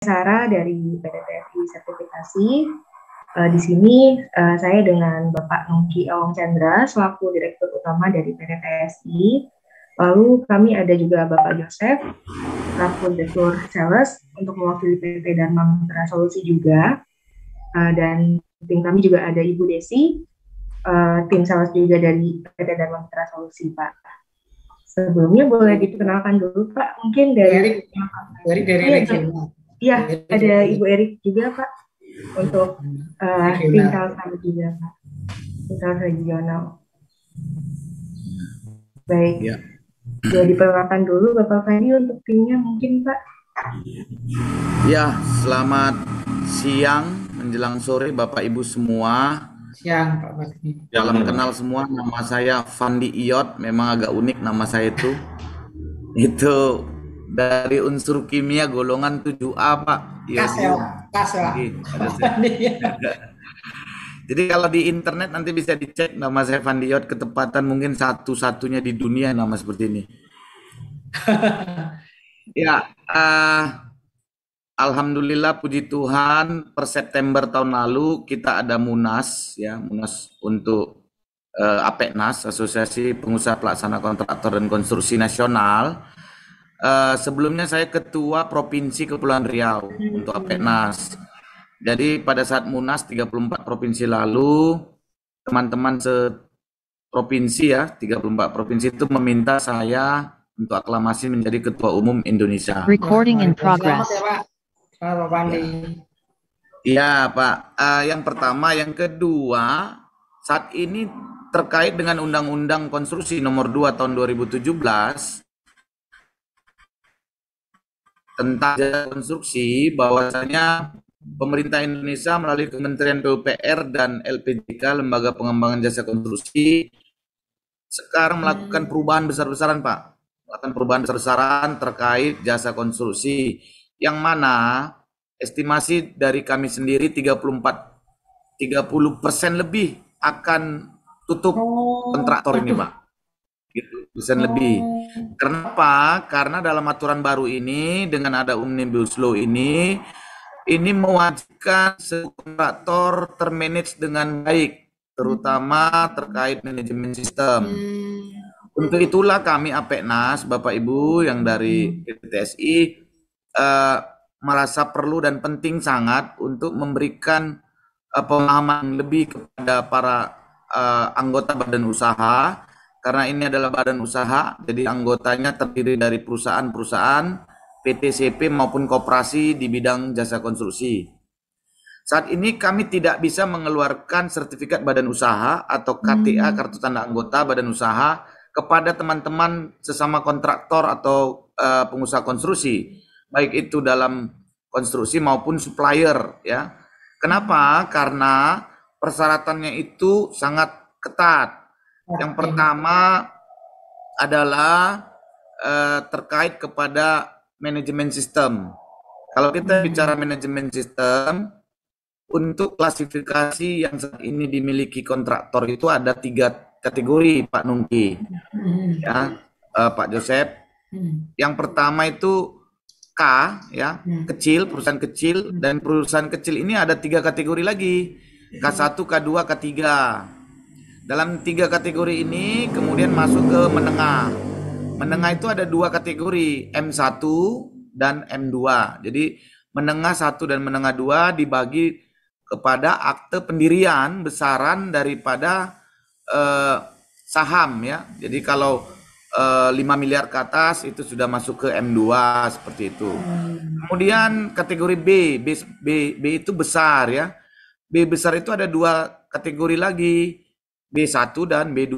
Sarah dari PT TSI Sertifikasi. Di sini saya dengan Bapak Nungki Awang Chandra selaku Direktur Utama dari PT TSI. Lalu kami ada juga Bapak Joseph selaku Direktur Sales untuk mewakili PT Dharma Mitra Solusi juga. Dan tim kami juga ada Ibu Desi, tim sales juga dari PT Dharma Mitra Solusi, Pak. Sebelumnya boleh diperkenalkan dulu, Pak, mungkin dari regional. Iya, ada Ibu Erik juga, Pak, untuk tim sales kami juga, Pak, tim sales regional. Baik, ya. Boleh diperkenalkan dulu Bapak Fandi untuk timnya mungkin, Pak. Ya, selamat siang menjelang sore Bapak Ibu semua. Siang Pak Fandi. Salam kenal semua, nama saya Fandi Iyot, memang agak unik nama saya itu. Itu dari unsur kimia golongan 7A, Pak. Kas ya. Jadi kalau di internet nanti bisa dicek nama saya Fandi Iyot, ketepatan mungkin satu-satunya di dunia nama seperti ini. Ya, alhamdulillah puji Tuhan per September tahun lalu kita ada Munas ya, Munas untuk APEKNAS, Asosiasi Pengusaha Pelaksana Kontraktor dan Konstruksi Nasional. Sebelumnya saya Ketua Provinsi Kepulauan Riau untuk APEKNAS. Jadi pada saat Munas 34 provinsi lalu, teman-teman se-provinsi ya, 34 provinsi itu meminta saya untuk aklamasi menjadi Ketua Umum Indonesia. Recording in progress. Selamat Pak Fandi. Iya Pak, yang pertama, yang kedua, saat ini terkait dengan Undang-Undang Konstruksi Nomor 2 Tahun 2017 tentang konstruksi, bahwasanya pemerintah Indonesia melalui Kementerian PUPR dan LPJK, Lembaga Pengembangan Jasa Konstruksi, sekarang melakukan perubahan besar-besaran, Pak. Melakukan perubahan besar-besaran terkait jasa konstruksi, yang mana estimasi dari kami sendiri 30% lebih akan tutup kontraktor ini, Pak. Gitu, persen lebih. Kenapa? Karena dalam aturan baru ini dengan ada Omnibus Law ini mewajibkan kontraktor termanage dengan baik, terutama terkait manajemen sistem. Untuk itulah kami APEKNAS, Bapak Ibu yang dari PTSI merasa perlu dan penting sangat untuk memberikan pemahaman lebih kepada para anggota badan usaha, karena ini adalah badan usaha, jadi anggotanya terdiri dari perusahaan-perusahaan, PTCP maupun koperasi di bidang jasa konstruksi. Saat ini kami tidak bisa mengeluarkan sertifikat badan usaha atau KTA, kartu tanda anggota badan usaha, kepada teman-teman sesama kontraktor atau pengusaha konstruksi, baik itu dalam konstruksi maupun supplier ya. Kenapa? Karena persyaratannya itu sangat ketat. Yang pertama adalah terkait kepada manajemen sistem. Kalau kita bicara manajemen sistem, untuk klasifikasi yang saat ini dimiliki kontraktor itu ada 3 kategori, Pak Nungki, ya, Pak Joseph. Yang pertama itu K, ya, kecil, perusahaan kecil, dan perusahaan kecil ini ada 3 kategori lagi, K1, K2, K3. Dalam 3 kategori ini kemudian masuk ke menengah. Menengah itu ada 2 kategori, M1 dan M2. Jadi menengah 1 dan menengah 2 dibagi kepada akte pendirian besaran daripada saham ya. Jadi kalau 5 miliar ke atas itu sudah masuk ke M2 seperti itu. Kemudian kategori B itu besar ya. B besar itu ada 2 kategori lagi, B1 dan B2.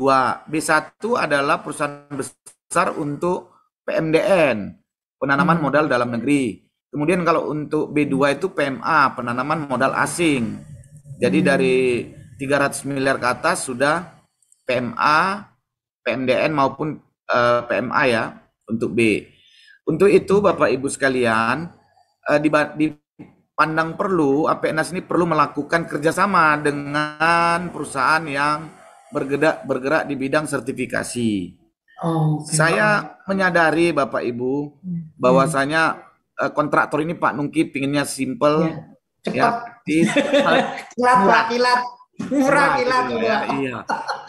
B1 adalah perusahaan besar untuk PMDN, penanaman modal dalam negeri. Kemudian kalau untuk B2 itu PMA, penanaman modal asing. Jadi dari 300 miliar ke atas sudah PMA, PMDN maupun PMA ya untuk B. Untuk itu Bapak Ibu sekalian, dipandang perlu, APEKNAS ini perlu melakukan kerjasama dengan perusahaan yang bergerak di bidang sertifikasi. Saya menyadari Bapak Ibu bahwasanya kontraktor ini Pak Nungki pinginnya simple, cepat, kilat Pak, murah, kilat, murah kilat gitu juga. ya. Iya.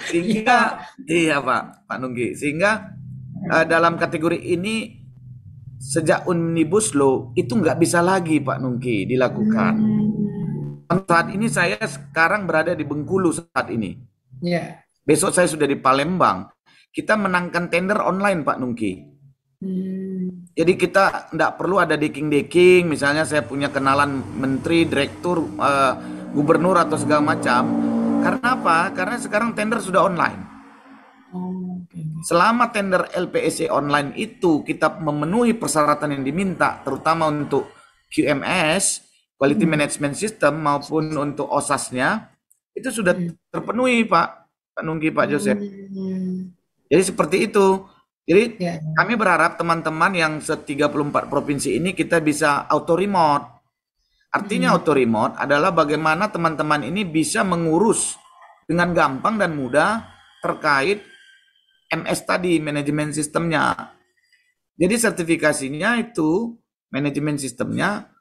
Sehingga Pak Nungki. Sehingga dalam kategori ini sejak Omnibus Law itu nggak bisa lagi Pak Nungki dilakukan. Saat ini saya sekarang berada di Bengkulu saat ini. Ya. Besok saya sudah di Palembang. Kita menangkan tender online Pak Nungki. Jadi kita nggak perlu ada deking-deking. Misalnya saya punya kenalan menteri, direktur, gubernur atau segala macam. Karena apa? Karena sekarang tender sudah online. Selama tender LPSC online itu kita memenuhi persyaratan yang diminta, terutama untuk QMS, Quality Management System, maupun untuk OSAS-nya, itu sudah terpenuhi Pak Nungki, Pak Joseph. Jadi seperti itu. Jadi kami berharap teman-teman yang se-34 provinsi ini kita bisa auto remote. Artinya auto remote adalah bagaimana teman-teman ini bisa mengurus dengan gampang dan mudah terkait MS tadi, manajemen sistemnya. Jadi sertifikasinya itu, manajemen sistemnya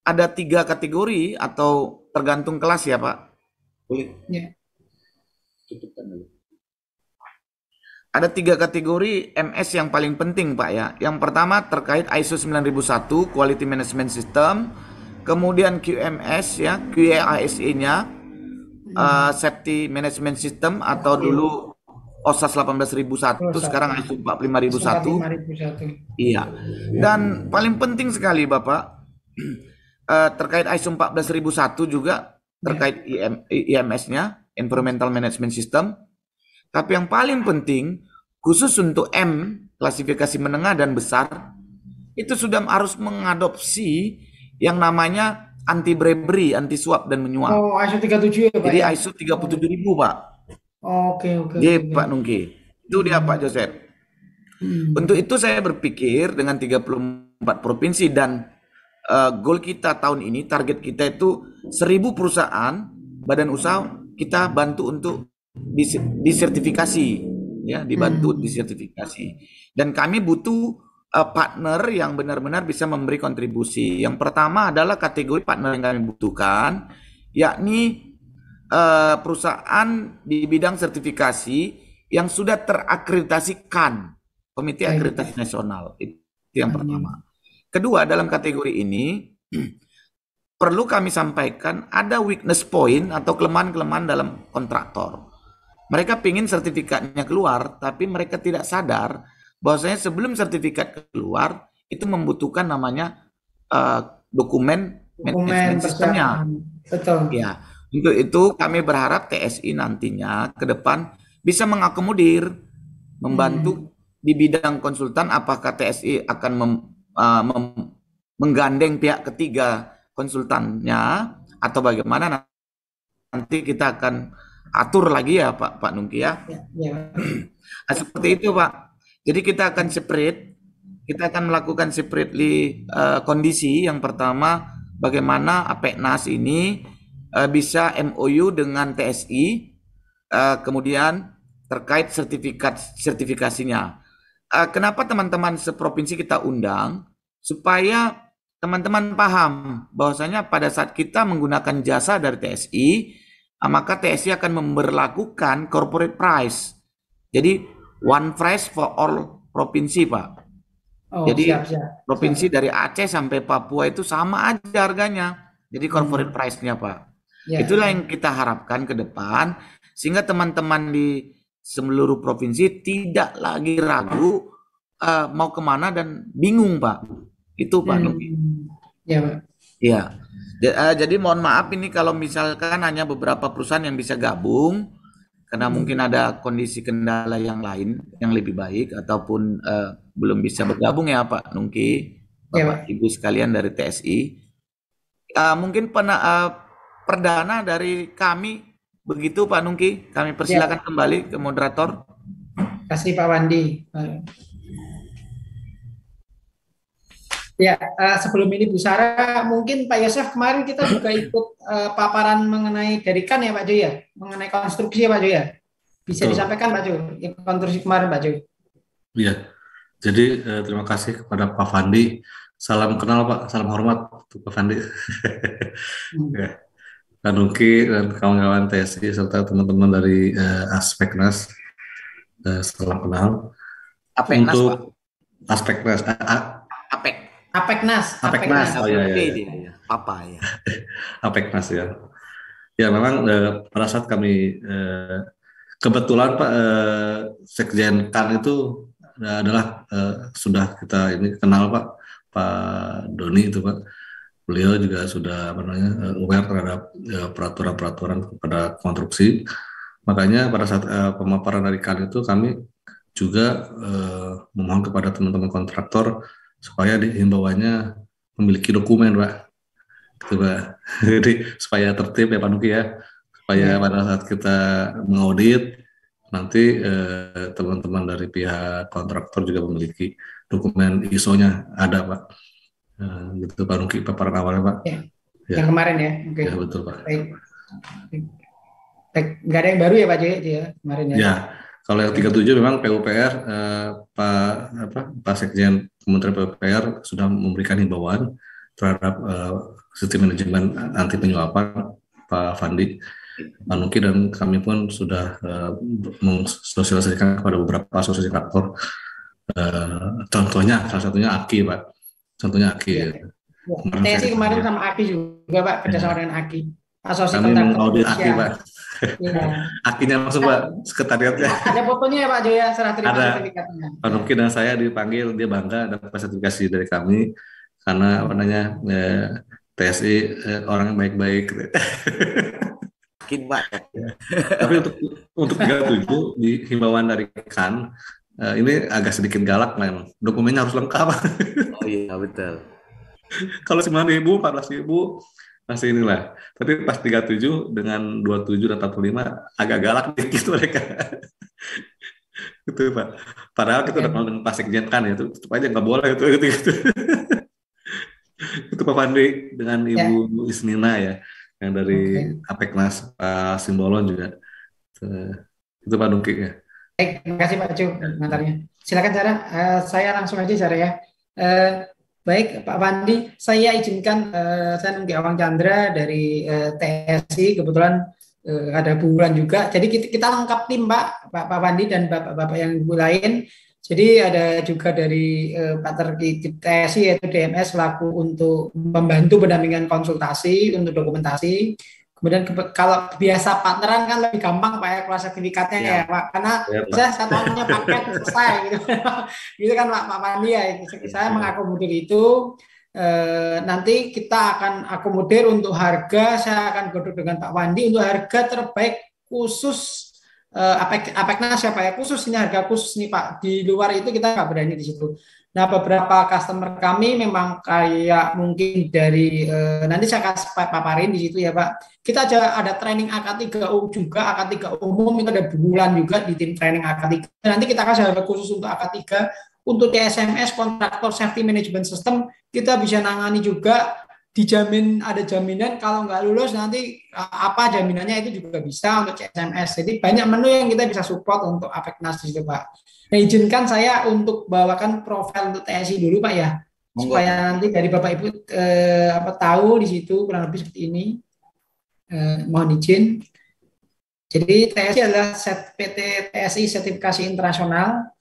ada 3 kategori atau tergantung kelas ya Pak? Boleh? Ya. Cukupkan dulu. Ada 3 kategori MS yang paling penting Pak ya. Yang pertama terkait ISO 9001, Quality Management System. Kemudian QMS ya, QASE-nya, Safety Management System atau dulu OSAS 18001, sekarang ISO 45001. Iya. Dan paling penting sekali Bapak, terkait ISO 14001 juga terkait IMS-nya, Environmental Management System. Tapi yang paling penting, khusus untuk M, klasifikasi menengah dan besar, itu sudah harus mengadopsi yang namanya anti bribery, anti suap dan menyuap. Oh, ISO 37 ya Pak? Jadi ISO 37.000 Pak. Oke. Pak Nungki. Itu dia Pak Joseph. Untuk itu saya berpikir dengan 34 provinsi dan goal kita tahun ini, target kita itu 1.000 perusahaan, badan usaha kita bantu untuk disertifikasi, ya, dibantu disertifikasi. Dan kami butuh partner yang benar-benar bisa memberi kontribusi. Yang pertama adalah kategori partner yang kami butuhkan, yakni perusahaan di bidang sertifikasi yang sudah terakreditasikan Komite Akreditasi Nasional. Itu yang pertama. Kedua, dalam kategori ini perlu kami sampaikan ada weakness point atau kelemahan-kelemahan dalam kontraktor. Mereka ingin sertifikatnya keluar, tapi mereka tidak sadar bahwasanya sebelum sertifikat keluar itu membutuhkan namanya dokumen manajemen sistemnya. Betul. Ya. Untuk itu kami berharap TSI nantinya ke depan bisa mengakomodir, membantu di bidang konsultan. Apakah TSI akan menggandeng pihak ketiga konsultannya atau bagaimana, nanti kita akan atur lagi ya Pak Nungki ya. Nah, seperti itu Pak. Jadi kita akan melakukan separately kondisi. Yang pertama, bagaimana APEKNAS ini bisa MOU dengan TSI, kemudian terkait sertifikasinya. Kenapa teman-teman seprovinsi kita undang? Supaya teman-teman paham bahwasanya pada saat kita menggunakan jasa dari TSI, maka TSI akan memberlakukan corporate price. Jadi one price for all provinsi Pak. Jadi provinsi dari Aceh sampai Papua itu sama aja harganya. Jadi corporate price-nya Pak. Itulah yang kita harapkan ke depan, sehingga teman-teman di seluruh provinsi tidak lagi ragu mau kemana dan bingung Pak. Itu Pak Nungki. Ya Pak. Ya. Jadi mohon maaf ini kalau misalkan hanya beberapa perusahaan yang bisa gabung, karena mungkin ada kondisi kendala yang lain yang lebih baik ataupun belum bisa bergabung ya Pak Nungki, Bapak Ibu sekalian dari TSI. Mungkin perdana dari kami begitu Pak Nungki. Kami persilakan kembali ke moderator. Terima kasih Pak Wandi. Ya, sebelum ini Bu Sarah, mungkin Pak Yosef kemarin kita juga ikut paparan mengenai dari KAN ya Pak Jo ya, mengenai konstruksi ya Pak Jo ya. Bisa disampaikan Pak Jo, konstruksi kemarin Pak Jo. Iya, jadi terima kasih kepada Pak Fandi. Salam kenal Pak, salam hormat untuk Pak Fandi. Ya, Pak Nuki dan kawan-kawan TSI serta teman-teman dari Aspeknas, salam kenal. Apeknas, Pak. Untuk Aspeknas, Apek. Apeknas. Oh iya, Oke, iya. dia ya. Apa ya? Apeknas ya. Ya memang pada saat kami kebetulan Pak Sekjen KAN itu adalah sudah kita ini kenal Pak Doni itu Pak. Beliau juga sudah apa namanya aware terhadap peraturan-peraturan pada konstruksi. Makanya pada saat pemaparan dari KAN itu kami juga memohon kepada teman-teman kontraktor supaya himbauannya memiliki dokumen Pak. Gitu Pak. Jadi supaya tertib ya Pak Nuki ya. Supaya pada saat kita mengaudit nanti teman-teman dari pihak kontraktor juga memiliki dokumen ISO-nya ada Pak. Gitu Pak Nuki paparan awalnya Pak. Ya. Ya. Yang kemarin ya. Oke. Ya betul Pak. Baik. Nggak ada yang baru ya Pak Joy ya kemarin ya. Ya. Kalau yang 37 memang PUPR Pak Sekjen Kementerian PUPR sudah memberikan himbauan terhadap sistem manajemen anti penyuapan Pak Fandi, Pak Nuki dan kami pun sudah mensosialisasikan kepada beberapa asosiasi kontraktor. Contohnya salah satunya AKI Pak. Contohnya AKI. Ya. TSI kemarin sama AKI juga Pak, kerjasama dengan AKI. Asosiasi kami mengaudit AKI Pak. Ya. AKI-nya langsung Pak, sekretariatnya. Ada fotonya ya Pak Joya, serah terima ada. sertifikatnya. Pak Nuki dan saya dipanggil, dia bangga dapat sertifikasi dari kami karena apa namanya TSI orang yang baik-baik. Yakin Pak. Tapi untuk 37 di himbauan dari KAN ini agak sedikit galak memang. Dokumennya harus lengkap. Oh iya betul. Kalau 9.000, 14.000 masih inilah. Tapi pas 37 dengan 27 dan 45 agak galak dikit mereka. Gitu Pak. Padahal kita udah kenal dengan Pak Sekjen KAN ya, itu tetap aja nggak boleh gitu. Itu Pak Fandi dengan Ibu Isnina ya, yang dari Apeknas, Pak Simbolon juga. Itu Pak Nuki ya. Baik, terima kasih Pak Cu komentarnya. Silakan Sarah, saya langsung aja Sarah ya. Baik Pak Fandi, saya izinkan saya Nuki Awang Chandra dari TSI, kebetulan ada Bu Wulan juga. Jadi kita lengkap tim Pak Fandi dan Bapak-Bapak yang lain. Jadi ada juga dari partner TSI yaitu DMS selaku untuk membantu pendampingan konsultasi untuk dokumentasi. Kemudian kalau biasa partneran kan lebih gampang Pak ya keluar sertifikatnya ya Pak, karena saya satuannya paket selesai gitu. Gitu kan Pak Fandi ya. Saya mengakomodir itu. Nanti kita akan akomodir untuk harga. Saya akan godok dengan Pak Fandi untuk harga terbaik khusus Apeknas ya Pak ya, khusus ini harga khusus nih Pak. Di luar itu kita nggak berani di situ. Nah beberapa customer kami memang kayak mungkin dari nanti saya kasih paparin di situ ya Pak. Kita ada training AK3U juga, AK3 umum itu ada bulan juga di tim training AK3. Nanti kita kasih harga khusus untuk AK3. Untuk TSMS kontraktor safety management system kita bisa nangani juga, dijamin ada jaminan kalau nggak lulus nanti apa jaminannya itu juga bisa untuk CSMS. Jadi banyak menu yang kita bisa support untuk Apeknas itu Pak. Nah, izinkan saya untuk bawakan profil untuk TSI dulu Pak ya, supaya nanti dari Bapak Ibu tahu di situ kurang lebih seperti ini. Mohon izin. Jadi TSI adalah PT TSI Sertifikasi Internasional.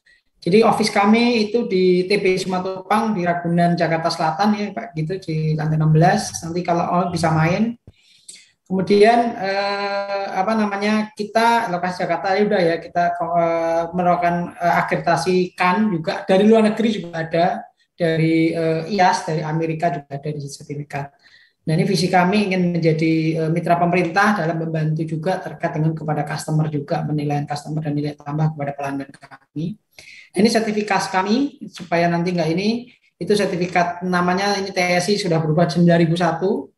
Jadi office kami itu di TP Simatupang di Ragunan Jakarta Selatan ya Pak, gitu di lantai 16. Nanti kalau bisa main. Kemudian kita lokasi Jakarta ya udah ya kita melakukan akreditasi KAN juga, dari luar negeri juga ada, dari IAS dari Amerika juga ada di sertifikat. Nah ini visi kami ingin menjadi mitra pemerintah dalam membantu juga terkait dengan kepada customer juga, penilaian customer dan nilai tambah kepada pelanggan kami. Ini sertifikat kami supaya nanti nggak ini, itu sertifikat namanya ini TSI sudah berubah 9001.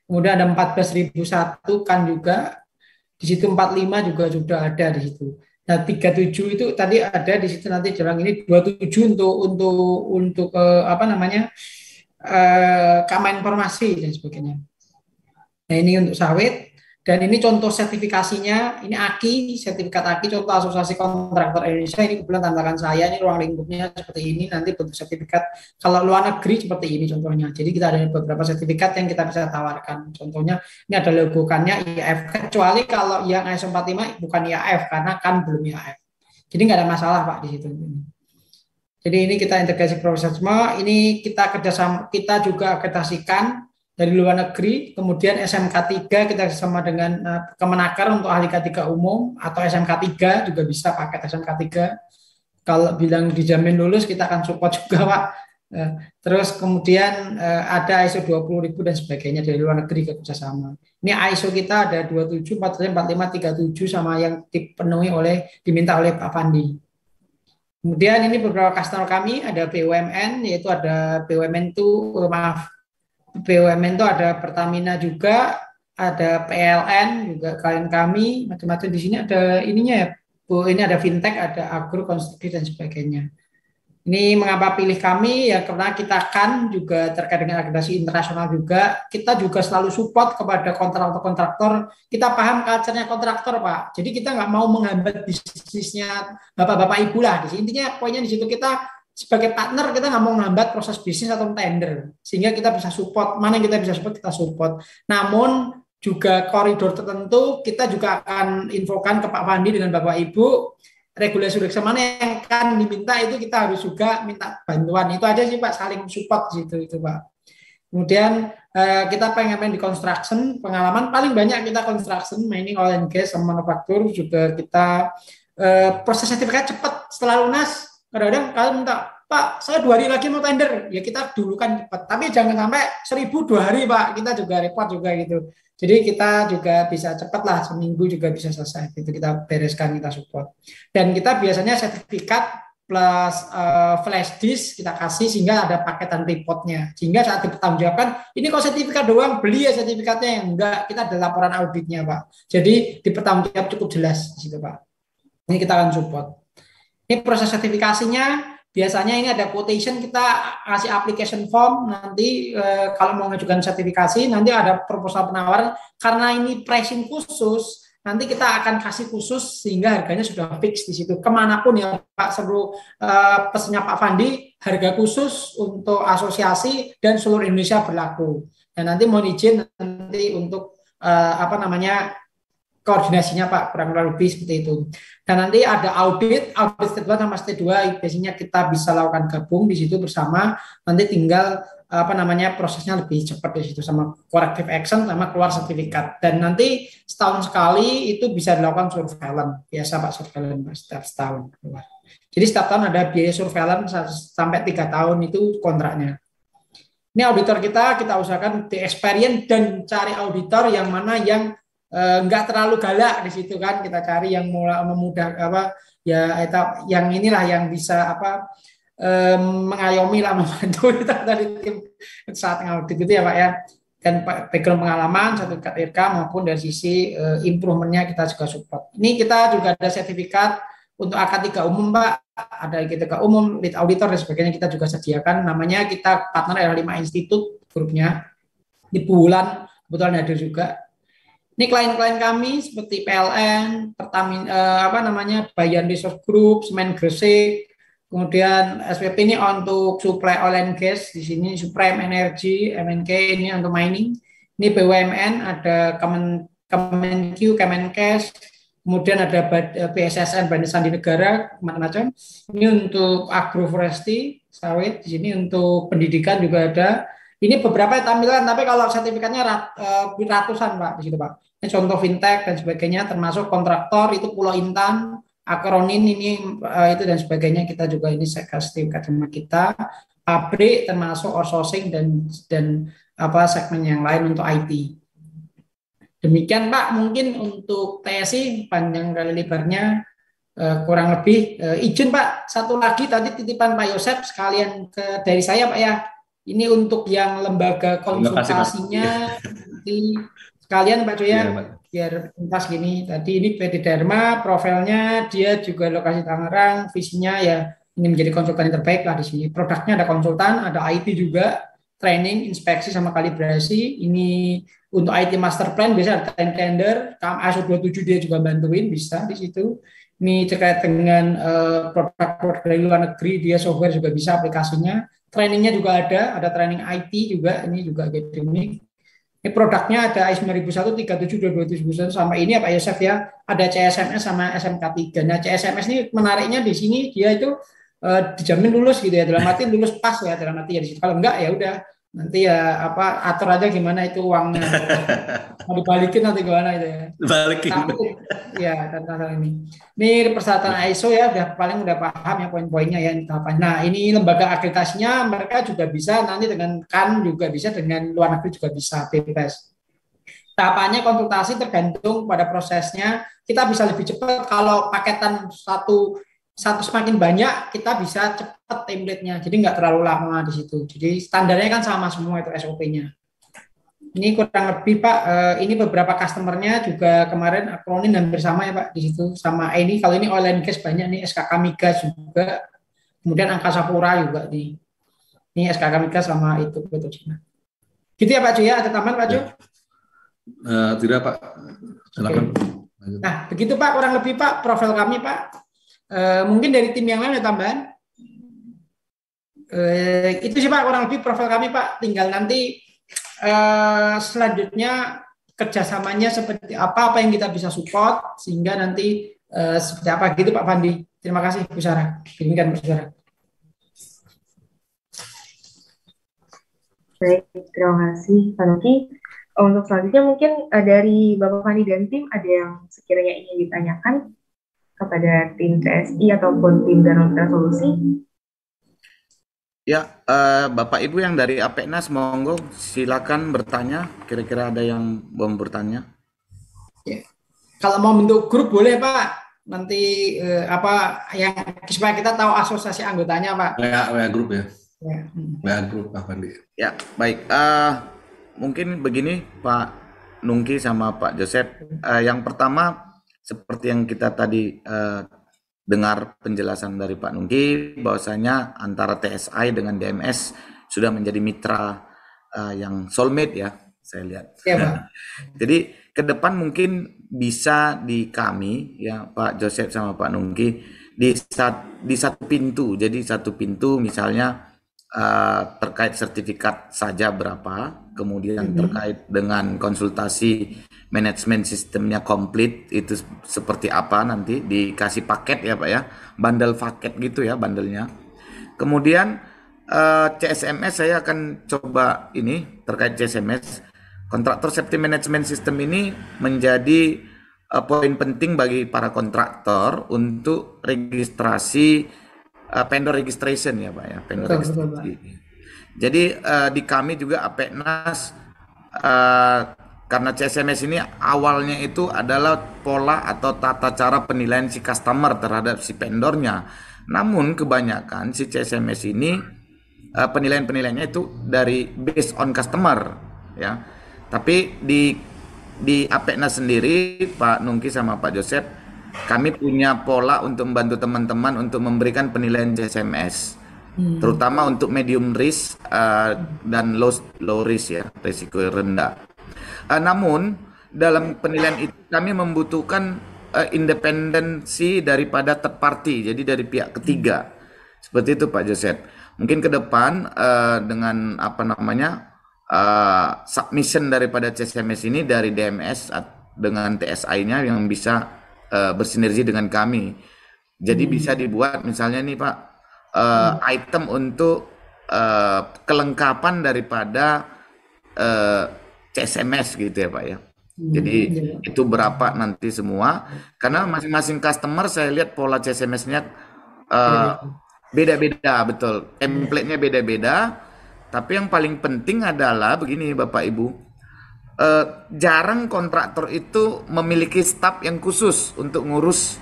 Kemudian ada 14.001 kan juga, di situ 45 juga sudah ada di situ. Nah 37 itu tadi ada di situ, nanti jelang ini 27 untuk keamanan informasi dan sebagainya. Nah ini untuk sawit. Dan ini contoh sertifikasinya, ini AKI, sertifikat AKI, contoh Asosiasi Kontraktor Indonesia, ini kebetulan tantangan saya, ini ruang lingkupnya seperti ini, nanti bentuk sertifikat, kalau luar negeri seperti ini contohnya. Jadi kita ada beberapa sertifikat yang kita bisa tawarkan. Contohnya, ini ada logokannya IAF, kecuali kalau yang ISO 45 bukan IAF, karena kan belum IAF. Jadi nggak ada masalah Pak di situ. Jadi ini kita integrasi profesionalisme, ini kita kerjasama, kita juga akreditasikan dari luar negeri, kemudian SMK 3 kita sama dengan Kemenaker untuk ahli K3 umum, atau SMK 3 juga bisa pakai SMK 3. Kalau bilang dijamin lulus, kita akan support juga Pak. Terus kemudian ada ISO 20.000 dan sebagainya dari luar negeri kerjasama. Ini ISO kita ada 27, 45, 37 sama yang diminta oleh Pak Fandi. Kemudian ini beberapa customer kami, ada BUMN, yaitu ada BUMN itu, BUMN itu ada Pertamina juga, ada PLN juga, klien kami, macam-macam di sini ada ininya ya, Bu, ini ada fintech, ada agro, konstruksi dan sebagainya. Ini mengapa pilih kami ya, karena kita kan juga terkait dengan akreditasi internasional juga, kita juga selalu support kepada kontraktor-kontraktor, kita paham culture-nya kontraktor Pak, jadi kita nggak mau menghambat bisnisnya bapak-bapak ibu lah, di sini intinya poinnya di situ kita sebagai partner kita nggak mau menghambat proses bisnis atau tender, sehingga kita bisa support, mana yang kita bisa support, kita support. Namun juga koridor tertentu kita juga akan infokan ke Pak Fandi dengan Bapak Ibu, regulasi mana yang kan diminta itu kita harus juga minta bantuan. Itu aja sih Pak, saling support gitu itu Pak. Kemudian kita pengen di construction, pengalaman paling banyak kita construction, mining, oil and gas, sama manufaktur juga kita proses sertifikat cepat setelah lunas. Kadang-kadang kalian minta, Pak, saya 2 hari lagi mau tender. Ya kita dulu kan cepat. Tapi jangan sampai 1.000 2 hari, Pak. Kita juga repot juga gitu. Jadi kita juga bisa cepat lah, seminggu juga bisa selesai. Itu kita bereskan, kita support. Dan kita biasanya sertifikat plus flash disk kita kasih sehingga ada paketan reportnya. Sehingga saat dipertanggungjawabkan, ini kok sertifikat doang, beli ya sertifikatnya, yang enggak, kita ada laporan auditnya, Pak. Jadi dipertanggungjawab cukup jelas di situ, Pak. Ini kita akan support. Ini proses sertifikasinya, biasanya ini ada quotation, kita kasih application form, nanti kalau mau mengajukan sertifikasi, nanti ada proposal penawaran, karena ini pricing khusus, nanti kita akan kasih khusus sehingga harganya sudah fix di situ. Kemanapun ya Pak, seluruh pesannya Pak Fandi, harga khusus untuk asosiasi dan seluruh Indonesia berlaku. Dan nanti mohon izin nanti untuk koordinasinya Pak, kurang lebih seperti itu. Dan nanti ada audit step 1 sama step 2, biasanya kita bisa lakukan gabung di situ bersama, nanti tinggal prosesnya lebih cepat di situ, sama corrective action sama keluar sertifikat. Dan nanti setahun sekali itu bisa dilakukan surveillance, biasa Pak, surveillance setiap setahun keluar. Jadi setiap tahun ada biaya surveillance sampai 3 tahun itu kontraknya. Ini auditor kita usahakan di experience dan cari auditor yang mana yang nggak terlalu galak di situ kan, kita cari yang memudah yang inilah yang bisa mengayomi lah, membantu kita dari tim saat ngaudit gitu ya Pak ya. Dan background pengalaman sertifikat IRK maupun dari sisi improvementnya kita juga support. Ini kita juga ada sertifikat untuk AK3 umum Pak, ada AK3 umum, lead auditor dan sebagainya kita juga sediakan, namanya kita partner R5 Institute grupnya di bulan, kebetulan ada juga. Ini klien-klien kami seperti PLN, Pertamina, Bayan Resource Group, Semen Gresik, kemudian SPP ini untuk supply oil and gas, di sini Supreme Energy, MNK ini untuk mining. Ini BUMN, ada Kemenq, Kemenkes, kemudian ada BSSN, Badan Sandi Negara, macam-macam. Ini untuk agroforestry, sawit, di sini untuk pendidikan juga ada. Ini beberapa tampilan, tapi kalau sertifikatnya ratusan Pak di situ Pak. Ini contoh fintech dan sebagainya, termasuk kontraktor itu Pulau Intan, Akronin ini itu dan sebagainya, kita juga ini sertifikat sama kita. Pabrik termasuk outsourcing dan segmen yang lain untuk IT. Demikian Pak, mungkin untuk TSI panjang kali lebarnya kurang lebih. Izin Pak, satu lagi tadi titipan Pak Yosep sekalian dari saya Pak ya. Ini untuk yang lembaga konsultasinya, sekalian Pak Joya, biar tuntas gini. Tadi ini PT Dharma, profilnya dia juga lokasi Tangerang, visinya ya ini menjadi konsultan yang terbaik lah di sini. Produknya ada konsultan, ada IT juga, training, inspeksi sama kalibrasi. Ini untuk IT master plan biasa ada time tender, ISO 27 dia juga bantuin bisa di situ. Ini terkait dengan produk-produk dari luar negeri, dia software juga bisa aplikasinya. Trainingnya juga ada training IT juga, ini juga akademik. Ini produknya ada ISO 9001, 37, 2021 sama ini ya Pak Yosef ya, ada CSMS sama SMK 3. Nah CSMS ini menariknya di sini dia itu dijamin lulus gitu ya, dalam arti lulus pas ya, dalam arti ya di situ. Kalau enggak ya udah nanti ya apa atur aja gimana itu uangnya mau dibalikin nanti gimana itu ya. Balikin. Tapi ya tentang ini persyaratan ISO ya udah paham ya poin-poinnya ya tahapan. Nah ini lembaga akreditasinya mereka juga bisa nanti dengan kan juga bisa, dengan luar negeri juga bisa bebas. Tahapannya konsultasi tergantung pada prosesnya. Kita bisa lebih cepat kalau paketan satu semakin banyak kita bisa cepat template-nya. Jadi nggak terlalu lama di situ. Jadi standarnya kan sama semua itu SOP-nya. Ini kurang lebih Pak, ini beberapa customernya juga kemarin akronim hampir sama ya Pak di situ. Sama ini kalau ini oil and gas banyak nih, SKK Migas juga. Kemudian Angkasa Pura juga nih. Ini SKK Migas sama itu betul. Gitu ya Pak Ju ya, ada tambahan Pak Ju? Tidak Pak, silakan. Okay. Nah begitu Pak kurang lebih Pak profil kami Pak. Mungkin dari tim yang lain ada tambahan. Itu sih Pak kurang lebih profil kami Pak. Tinggal nanti selanjutnya kerjasamanya seperti apa yang kita bisa support sehingga nanti seperti apa gitu Pak Fandi. Terima kasih Bu Sarah. Demikian Bu Sarah. Baik, terima kasih Pak Nuki. Untuk selanjutnya mungkin dari Bapak Fandi dan tim ada yang sekiranya ingin ditanyakan kepada tim TSI ataupun tim Danau Solusi. Ya, Bapak Ibu yang dari Apeknas, monggo silakan bertanya. Kira-kira ada yang mau bertanya? Ya. Kalau mau bentuk grup boleh Pak. Nanti apa yang supaya kita tahu asosiasi anggotanya Pak. WA grup ya. Ya. WA grup Pak Fandi. Ya, baik. Mungkin begini Pak Nungki sama Pak Joseph. Yang pertama seperti yang kita tadi dengar penjelasan dari Pak Nungki, bahwasanya antara TSI dengan DMS sudah menjadi mitra yang soulmate ya, saya lihat. Ya, Pak. Jadi ke depan mungkin bisa di kami ya Pak Joseph sama Pak Nungki di satu pintu. Jadi satu pintu misalnya terkait sertifikat saja berapa, kemudian terkait dengan konsultasi manajemen sistemnya komplit itu seperti apa, nanti dikasih paket ya Pak ya, bundle paket gitu ya bandelnya. Kemudian CSMS saya akan coba ini terkait CSMS, kontraktor safety management system ini menjadi poin penting bagi para kontraktor untuk registrasi vendor registration ya Pak ya, vendor registrasi. Jadi di kami juga Apeknas karena CSMS ini awalnya itu adalah pola atau tata cara penilaian si customer terhadap si vendornya. Namun kebanyakan si CSMS ini penilaian-penilaiannya itu dari based on customer ya. Tapi di Apeknas sendiri Pak Nungki sama Pak Joseph, kami punya pola untuk membantu teman-teman untuk memberikan penilaian CSMS, terutama untuk medium risk dan low risk ya, risiko rendah. Namun dalam penilaian itu kami membutuhkan independensi daripada third party, jadi dari pihak ketiga. Seperti itu Pak Joseph. Mungkin ke depan dengan apa namanya submission daripada CSMS ini dari DMS dengan TSI-nya yang bisa bersinergi dengan kami. Jadi bisa dibuat misalnya nih Pak item untuk kelengkapan daripada CSMS gitu ya Pak ya. Jadi itu berapa nanti semua, karena masing-masing customer saya lihat pola CSMS-nya beda-beda, betul. Template-nya beda-beda. Tapi yang paling penting adalah begini Bapak Ibu, jarang kontraktor itu memiliki staf yang khusus untuk ngurus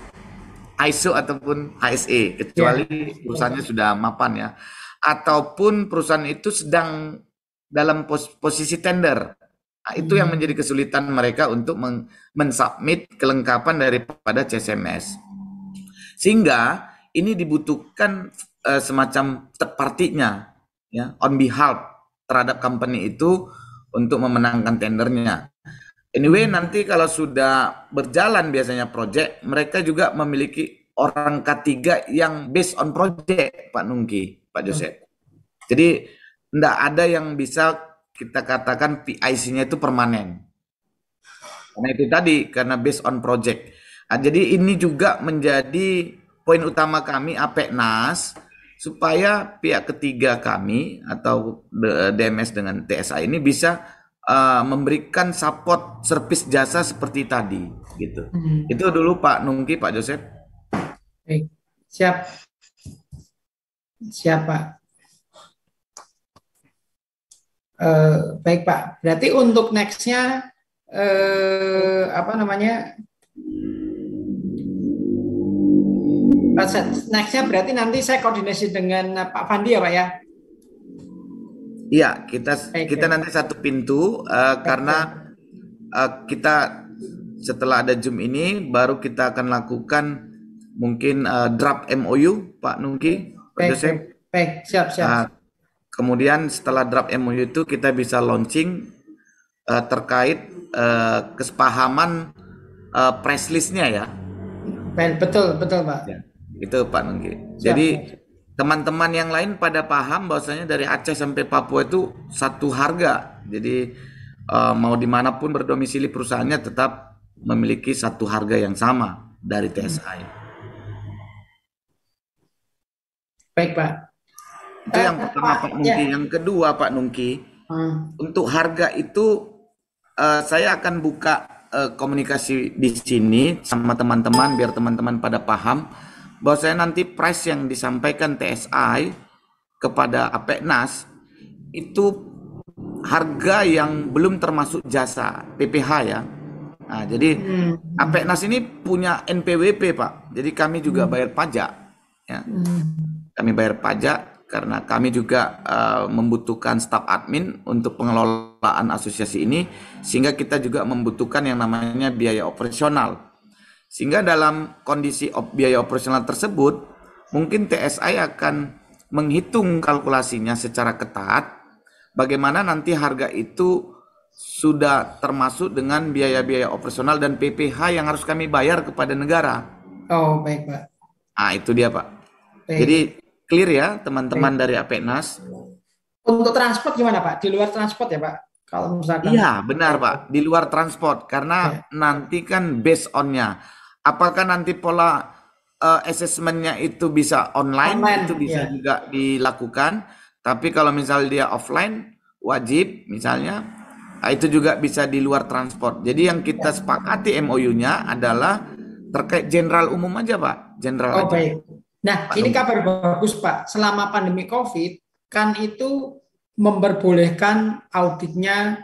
ISO ataupun HSE, kecuali perusahaannya sudah mapan ya, ataupun perusahaan itu sedang dalam posisi tender. Nah, itu yang menjadi kesulitan mereka untuk mensubmit kelengkapan daripada CSMS. Sehingga ini dibutuhkan semacam third party-nya ya, on behalf terhadap company itu untuk memenangkan tendernya. Anyway, nanti kalau sudah berjalan biasanya project, mereka juga memiliki orang ketiga yang based on project, Pak Nungki, Pak Joseph. Jadi tidak ada yang bisa kita katakan PIC-nya itu permanen. Karena itu tadi, karena based on project. Nah, jadi ini juga menjadi poin utama kami APEKNAS, supaya pihak ketiga kami atau DMS dengan TSA ini bisa memberikan support service jasa seperti tadi, gitu. Itu dulu Pak Nungki, Pak Joseph. Baik, siap. Siap, Pak. Baik, Pak. Berarti untuk next-nya apa namanya? Next-nya berarti nanti saya koordinasi dengan Pak Fandi ya, Pak ya? Iya, kita nanti satu pintu karena kita setelah ada Zoom ini baru kita akan lakukan mungkin draft MOU, Pak Nungki, Pak Joseph. Baik, siap. Kemudian setelah draft MOU itu kita bisa launching terkait kesepahaman press list-nya ya. Betul Pak. Ya, itu Pak Nungki. Jadi teman-teman yang lain pada paham bahwasanya dari Aceh sampai Papua itu satu harga. Jadi mau dimanapun berdomisili perusahaannya tetap memiliki satu harga yang sama dari TSI. Baik, Pak. Itu yang pertama Pak Nungki. Ya. Yang kedua Pak Nungki, untuk harga itu saya akan buka komunikasi di sini sama teman-teman biar teman-teman pada paham bahwa saya nanti price yang disampaikan TSI kepada APEKNAS itu harga yang belum termasuk jasa PPH ya. Nah, jadi APEKNAS ini punya NPWP Pak. Jadi kami juga bayar pajak. Ya. Kami bayar pajak karena kami juga membutuhkan staf admin untuk pengelolaan asosiasi ini, sehingga kita juga membutuhkan yang namanya biaya operasional. Sehingga dalam kondisi biaya operasional tersebut, mungkin TSI akan menghitung kalkulasinya secara ketat, bagaimana nanti harga itu sudah termasuk dengan biaya-biaya operasional dan PPH yang harus kami bayar kepada negara. Oh, baik Pak. Nah, itu dia Pak. Baik. Jadi clear ya teman-teman dari APEKNAS. Untuk transport gimana Pak? Di luar transport ya Pak? Kalau misalkan. Iya benar Pak, di luar transport karena nanti kan based on-nya. Apakah nanti pola assessment-nya itu bisa online itu bisa juga dilakukan. Tapi kalau misalnya dia offline wajib misalnya, itu juga bisa di luar transport. Jadi yang kita sepakati MOU-nya adalah terkait general umum aja Pak, general aja. Baik. Nah, ini kabar bagus Pak. Selama pandemi COVID, kan itu memperbolehkan auditnya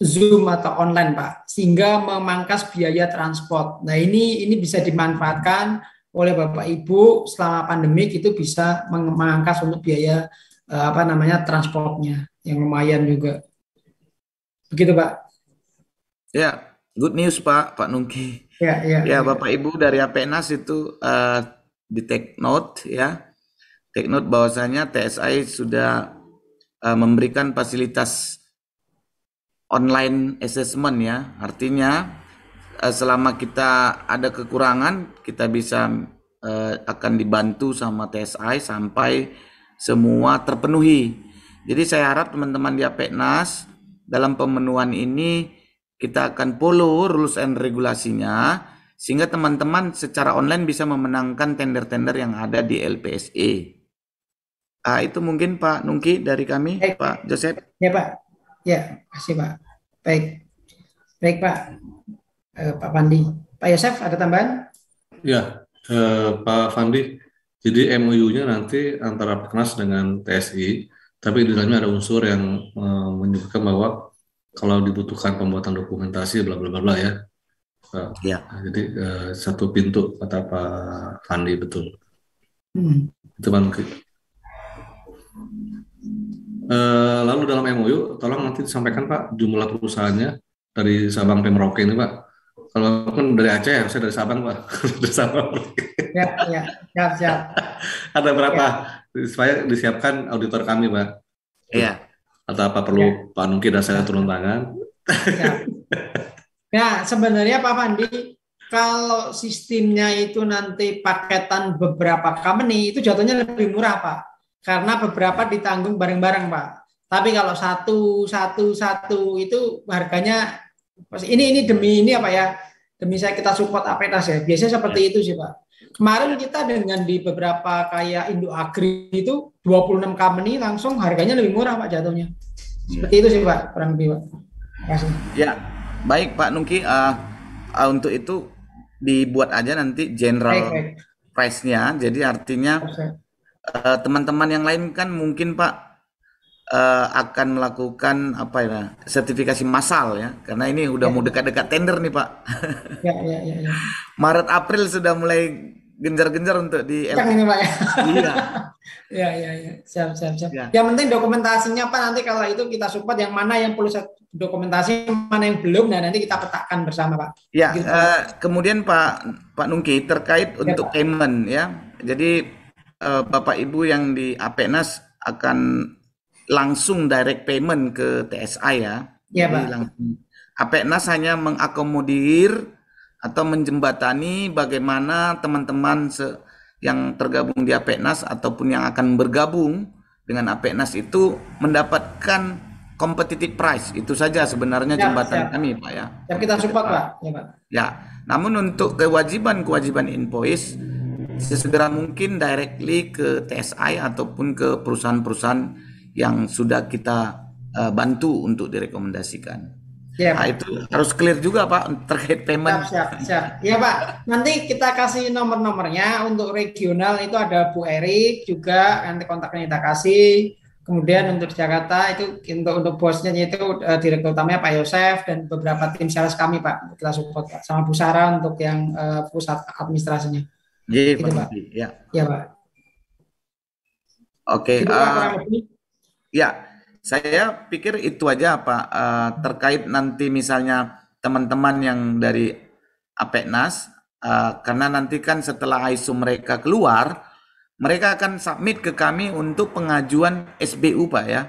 Zoom atau online Pak, sehingga memangkas biaya transport. Nah, ini bisa dimanfaatkan oleh Bapak Ibu selama pandemi itu bisa memangkas untuk biaya transportnya yang lumayan juga. Begitu Pak. Ya, good news Pak Nungki. Ya, Bapak Ibu dari APEKNAS itu di take note ya, take note bahwasanya TSI sudah memberikan fasilitas online assessment ya, artinya selama kita ada kekurangan kita bisa akan dibantu sama TSI sampai semua terpenuhi. Jadi saya harap teman-teman di APEKNAS dalam pemenuhan ini kita akan follow rules and regulasinya, sehingga teman-teman secara online bisa memenangkan tender-tender yang ada di LPSE. Itu mungkin Pak Nungki dari kami. Baik. Pak Joseph. Ya Pak. Ya, kasih Pak. Baik Pak. Pak Fandi. Pak Yosef ada tambahan? Ya, Pak Fandi. Jadi MOU-nya nanti antara APEKNAS dengan TSI, tapi di dalamnya ada unsur yang menyebutkan bahwa kalau dibutuhkan pembuatan dokumentasi bla bla bla ya. Ya. Jadi satu pintu kata Pak Fandi betul. Itu Pak Nungki. Lalu dalam MOU tolong nanti disampaikan Pak jumlah perusahaannya dari Sabang Pemroke ini Pak. Kalau kan dari Aceh, saya dari Sabang Pak. Dari Sabang. Ya, siap. Ada berapa? Ya. Supaya disiapkan auditor kami Pak. Iya. atau apa Ya, perlu Pak Nungki dan saya ya, turun tangan? ya. Nah, sebenarnya Pak Fandi, kalau sistemnya itu nanti paketan beberapa company, itu jatuhnya lebih murah, Pak. Karena beberapa ditanggung bareng-bareng, Pak. Tapi kalau satu itu harganya, ini demi ini apa ya? Demi saya kita support Apetas ya. Biasanya seperti Ya. itu sih, Pak. Kemarin kita dengan di beberapa kayak Indo Agri itu 26 company langsung harganya lebih murah, Pak, jatuhnya. Seperti itu sih, Pak, kurang lebih, Pak. Terima kasih. Ya, baik Pak Nungki. Untuk itu dibuat aja nanti Baik, general baik. price-nya. Jadi artinya Siap. teman-teman yang lain kan mungkin Pak akan melakukan apa ya, sertifikasi massal ya. Karena ini udah Ya, mau dekat-dekat tender nih Pak. ya, ya, ya, ya. Maret April sudah mulai genjar-genjar untuk di Yang ini Pak ya. Iya, Ya, ya, ya. Siap, siap, siap. ya. Yang penting dokumentasinya Pak, nanti kalau itu kita support yang mana yang perlu dokumentasi, mana yang belum, nah nanti kita petakan bersama Pak. Ya, Gitu Pak. kemudian Pak Nungki terkait Ya untuk Pak. payment ya. Jadi Bapak Ibu yang di Apenas akan langsung direct payment ke TSI ya. Ya Jadi Pak. langsung Apenas hanya mengakomodir atau menjembatani bagaimana teman-teman yang tergabung di Apenas ataupun yang akan bergabung dengan Apenas itu mendapatkan competitive price. Itu saja sebenarnya Siap, jembatan siap. kami, Pak ya. Siap, kita Untuk support depan. Pak. Ya Pak. Ya, namun untuk kewajiban invoice sesegera mungkin directly ke TSI ataupun ke perusahaan-perusahaan yang sudah kita bantu untuk direkomendasikan. Ya Nah, Pak. itu harus clear juga Pak terkait Siap, payment. siap, siap. Ya Pak, nanti kita kasih nomor-nomornya. Untuk regional itu ada Bu Erik juga, nanti kontaknya kita kasih. Kemudian untuk Jakarta itu untuk bosnya itu direktur utamanya Pak Yosef dan beberapa tim sales kami Pak, kita support Pak, sama Bu Sarah untuk yang pusat administrasinya. Iya, Gitu Pak Pak. Nungki. Ya. Ya Pak. Oke, Gitu Pak kurang lebih. ya, saya pikir itu aja Pak. Terkait nanti misalnya teman-teman yang dari Apeknas, karena nanti kan setelah ISO mereka keluar, mereka akan submit ke kami untuk pengajuan SBU Pak ya,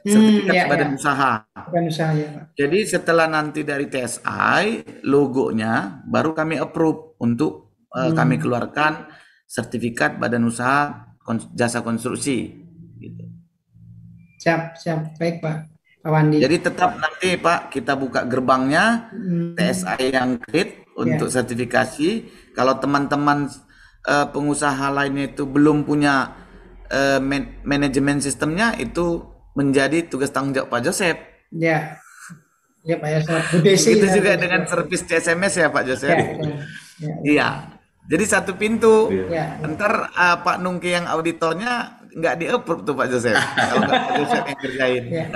sertifikat Ya, ya. badan usaha. Bukan usaha ya Pak. Jadi setelah nanti dari TSI logonya baru kami approve untuk kami keluarkan sertifikat badan usaha jasa konstruksi gitu. Siap, siap. Baik Pak. Pak Wandi. Jadi tetap nanti Pak kita buka gerbangnya TSI yang create untuk sertifikasi. Kalau teman-teman pengusaha lainnya itu belum punya manajemen sistemnya, itu menjadi tugas tanggung jawab Pak Joseph. Ya. Ya Pak Yosef. Bu Desi. Begitu juga dengan servis CSMS ya Pak Joseph. Ya. Iya. Jadi satu pintu. Ya. Ntar Pak Nungki yang auditornya nggak di-approve tuh Pak Joseph. Kalau nggak Pak Joseph yang kerjain. Ya.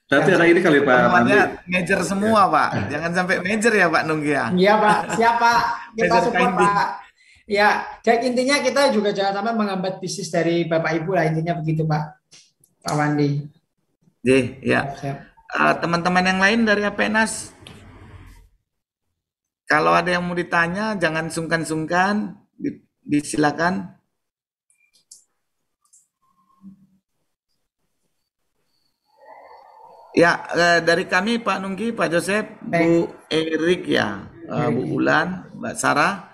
Nanti ada ini kali Pak Pandi. Semuanya major semua Pak. Jangan sampai major ya Pak Nungki ya. Iya Pak, siapa kita Major support finding. Pak. Ya, jadi intinya kita juga jangan sampai menghambat bisnis dari Bapak Ibu lah, intinya begitu Pak. Pak Wandi. Ya. Siap. Teman-teman yang lain dari Apenas, kalau ada yang mau ditanya jangan sungkan-sungkan, disilakan. Ya, dari kami Pak Nungki, Pak Joseph, Bu Erik ya, Bu Ulan, Mbak Sarah,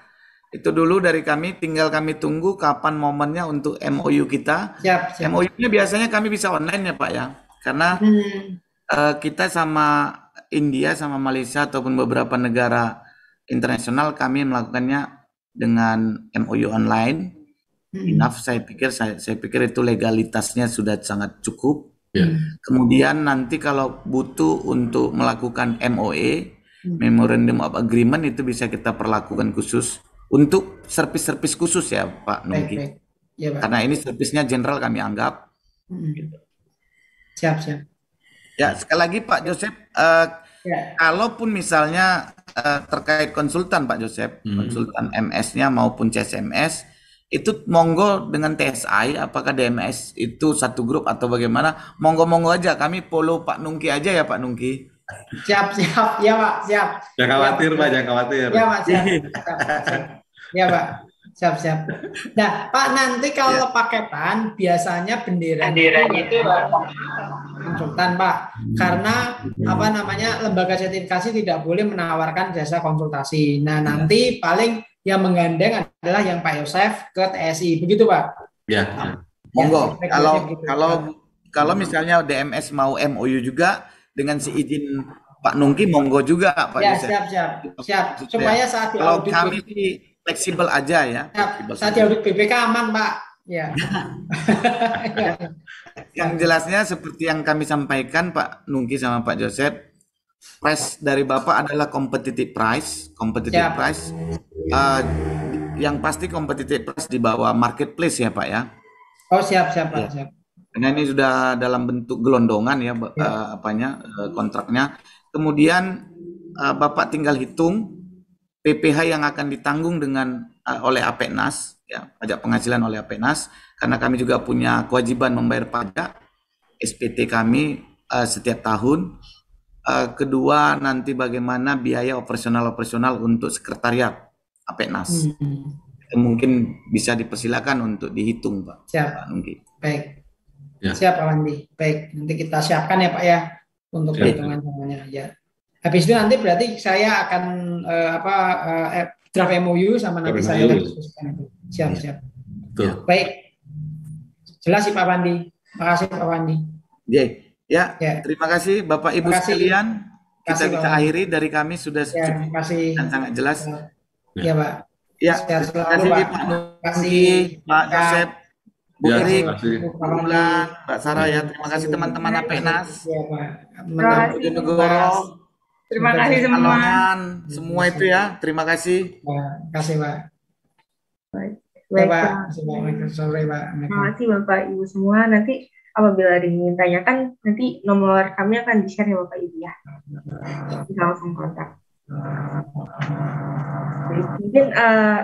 itu dulu dari kami. Tinggal kami tunggu kapan momennya untuk MOU kita. Siap. MOU-nya biasanya kami bisa online ya Pak ya, karena kita sama India, sama Malaysia ataupun beberapa negara internasional kami melakukannya dengan MOU online. Enough, saya pikir itu legalitasnya sudah sangat cukup. Kemudian nanti kalau butuh untuk melakukan MOA, Memorandum of Agreement, itu bisa kita perlakukan khusus untuk servis-servis khusus ya Pak Nungki. Ya, Pak. Karena ini servisnya general kami anggap. Siap. Ya, sekali lagi Pak Joseph, kalaupun misalnya terkait konsultan Pak Joseph, konsultan MS-nya maupun CSMS, itu monggo dengan TSI, apakah DMS itu satu grup atau bagaimana, monggo aja, kami follow Pak Nungki aja ya Pak Nungki. Siap. Ya Pak, siap. Jangan khawatir Pak, jangan khawatir. Ya Pak, siap. Ya Pak, Siap. Nah, Pak, nanti kalau paketan biasanya benderanya itu konsultan, Pak. Karena apa namanya lembaga sertifikasi tidak boleh menawarkan jasa konsultasi. Nah, nanti paling yang menggandeng adalah yang Pak Yosef ke TSI, begitu, Pak? Ya. Monggo. Ya, begitu. Kalau misalnya DMS mau MOU juga dengan seizin Pak Nungki, monggo juga Pak Ya, Yosef. siap. Supaya saat Kalau diaudit kami sih fleksibel aja ya. saat diaudit BPK aman, Pak. Ya. Yang jelasnya seperti yang kami sampaikan Pak Nungki sama Pak Joseph, price dari Bapak adalah competitive price. Yang pasti competitive price di bawah marketplace ya Pak ya. Oh, siap, Pak. Siap. Karena ini sudah dalam bentuk gelondongan ya, kontraknya. Kemudian Bapak tinggal hitung PPh yang akan ditanggung oleh Apenas, ya, pajak penghasilan oleh Apenas, karena kami juga punya kewajiban membayar pajak SPT kami setiap tahun. Kedua, nanti bagaimana biaya operasional untuk sekretariat Apenas. Mungkin bisa dipersilakan untuk dihitung, Pak. Siap. Pak Nungki. Baik. Ya. Siap, Pak Wandi. Baik, nanti kita siapkan ya, Pak ya, untuk perhitungan semuanya ya. Habis itu nanti berarti saya akan draft MOU sama nanti saya akan diskusikan itu. Siap. Betul. Baik. Jelas sih Pak Wandi. Makasih Pak Wandi. Ya. Terima kasih Bapak Ibu sekalian. Kita bisa akhiri dari kami sudah cukup dan sangat jelas. Ya, Pak. Ya, terima kasih Pak Nungki, Pak Joseph, Bu Erik, Bu Mulan, Mbak Sarah ya. Terima kasih teman-teman Apenas. Ya, Pak. Bojonegoro. Terima kasih semua itu ya. Terima kasih. Terima kasih, Pak. Baik, Pak. Sore, Pak. Terima kasih Bapak Ibu semua. Nanti apabila ada yang ingin tanyakan, nanti nomor kami akan di-share ya Bapak Ibu ya. Bisa langsung kontak. Mungkin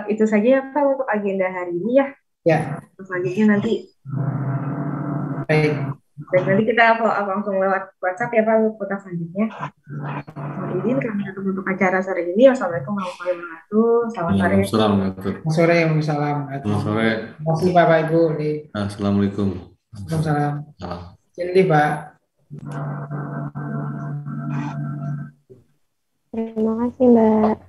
itu saja ya Pak untuk agenda hari ini ya. Ya. Selanjutnya nanti. Baik. Dan nanti kita langsung lewat WhatsApp ya Pak untuk kontak selanjutnya. Mohon izin kami tutup untuk acara sore ini. Wassalamualaikum warahmatullahi wabarakatuh. Selamat sore. Waalaikumsalam. Selamat sore. Terima kasih Bapak Ibu. Assalamualaikum. Waalaikumsalam. Jadi Pak. Terima kasih Mbak.